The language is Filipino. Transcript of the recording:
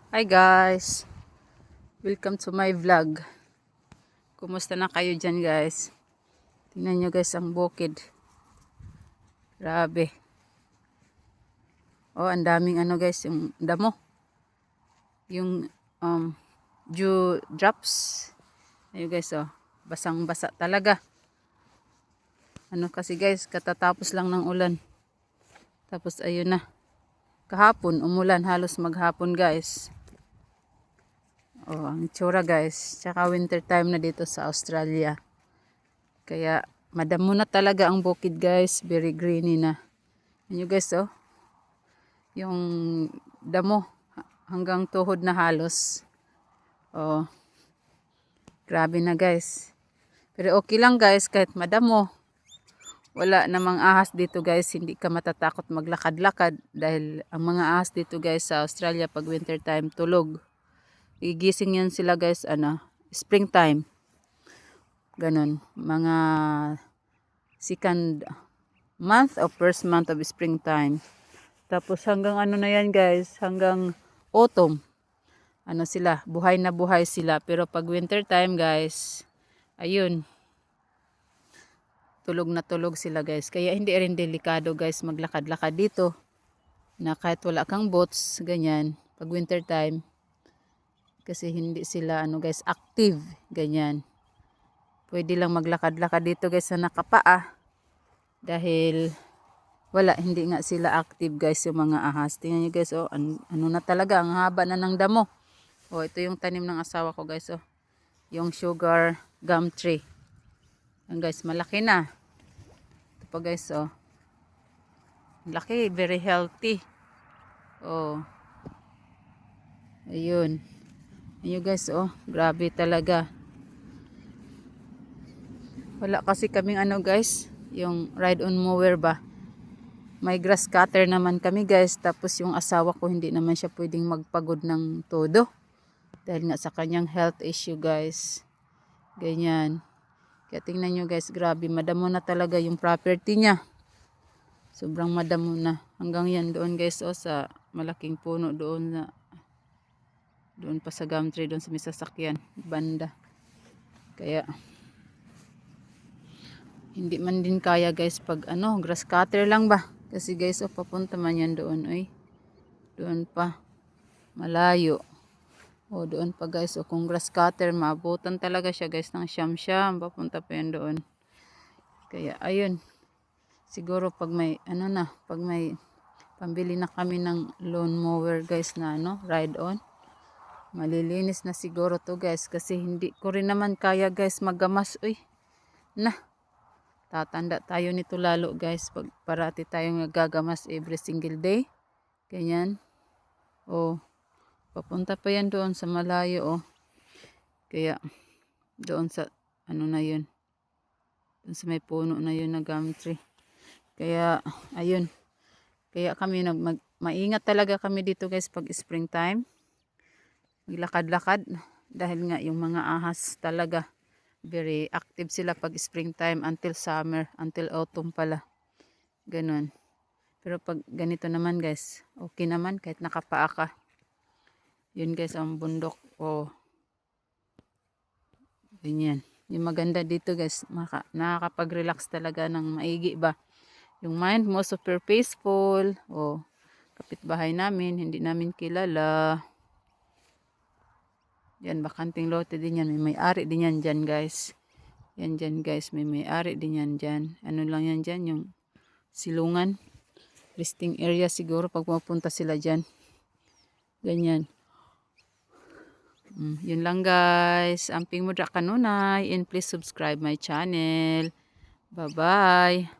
Hi guys! Welcome to my vlog. Kumusta na kayo dyan guys? Tingnan nyo guys ang bukid. Grabe. Oh, ang daming guys, yung damo. Yung dew drops. Ayun guys oh. Basang basa talaga. Kasi guys, katatapos lang ng ulan. Tapos ayun na. Kahapon, umulan halos maghapon guys. Oh, ang itsura guys. Tsaka winter time na dito sa Australia. Kaya madamo na talaga ang bukid guys. Very greeny na. Yan guys oh. Yung damo hanggang tuhod na halos. Oh. Grabe na guys. Pero okay lang guys kahit madamo. Wala namang ahas dito guys. Hindi ka matatakot maglakad-lakad. Dahil ang mga ahas dito guys sa Australia pag winter time tulog. Igising yan sila guys springtime. Ganon. Mga second month or first month of springtime. Tapos hanggang na yan guys, hanggang autumn. Sila, buhay na buhay sila. Pero pag winter time guys, ayun. Tulog na tulog sila guys. Kaya hindi rin delikado guys maglakad-lakad dito. Na kahit wala kang boats, ganyan. Pag winter time, kasi hindi sila guys active, ganyan. Pwede lang maglakad-lakad dito guys sa nakapaa. Dahil wala, hindi nga sila active guys yung mga ahas. Tingnan nyo guys, oh, na talaga, ang haba na ng damo. Oh, ito yung tanim ng asawa ko guys, oh. Yung sugar gum tree. Yan guys, malaki na. Ito pa guys, oh. Laki, very healthy. Oh. Ayun. Ayun guys, oh, grabe talaga. Wala kasi kaming guys, yung ride on mower ba. May grass cutter naman kami guys. Tapos yung asawa ko hindi naman siya pwedeng magpagod ng todo. Dahil nga sa kanyang health issue guys. Ganyan. Kaya tingnan nyo guys, grabe. Madamo na talaga yung property niya. Sobrang madamo na. Hanggang yan doon guys, oh, sa malaking puno doon na. Doon pa sa gum tree, doon sa may sasakyan. Banda. Kaya hindi man din kaya guys pag grass cutter lang ba. Kasi guys, oh, papunta man yan doon, oy. Doon pa. Malayo. O, doon pa guys. O, kung grass cutter, maabutan talaga siya guys ng siyam-siyam. Papunta pa yan doon. Kaya, ayun. Siguro pag may, pag may pambili na kami ng lawn mower guys na ride on. Malilinis na siguro to guys. Kasi hindi ko rin naman kaya guys magamas. Uy, tatanda tayo nito lalo guys. Pag parati tayong nagagamas every single day. Ganyan. O, papunta pa yan doon sa malayo, oh. Kaya, doon sa, na yun. Doon sa may puno na yun na gum tree. Kaya, ayun. Kaya kami, maingat talaga kami dito guys pag springtime. Maglakad-lakad. Dahil nga yung mga ahas talaga, very active sila pag springtime until summer, until autumn pala. Ganun. Pero pag ganito naman guys, okay naman kahit nakapaa ka. Yun guys ang bundok. Oh. Ganyan. Yung maganda dito guys, nakakapag-relax talaga ng maigi ba. Yung mind mo super peaceful. Oh. Kapitbahay namin, hindi namin kilala. Yan, bakanting lote din yan. May may-ari din yan dyan guys. Yan dyan guys, may may-ari din yan dyan. Ano lang yan dyan, yung silungan. Resting area siguro pag mapunta sila dyan. Ganyan. Yun lang guys. Amping mo kanunay. And please subscribe my channel. Bye-bye.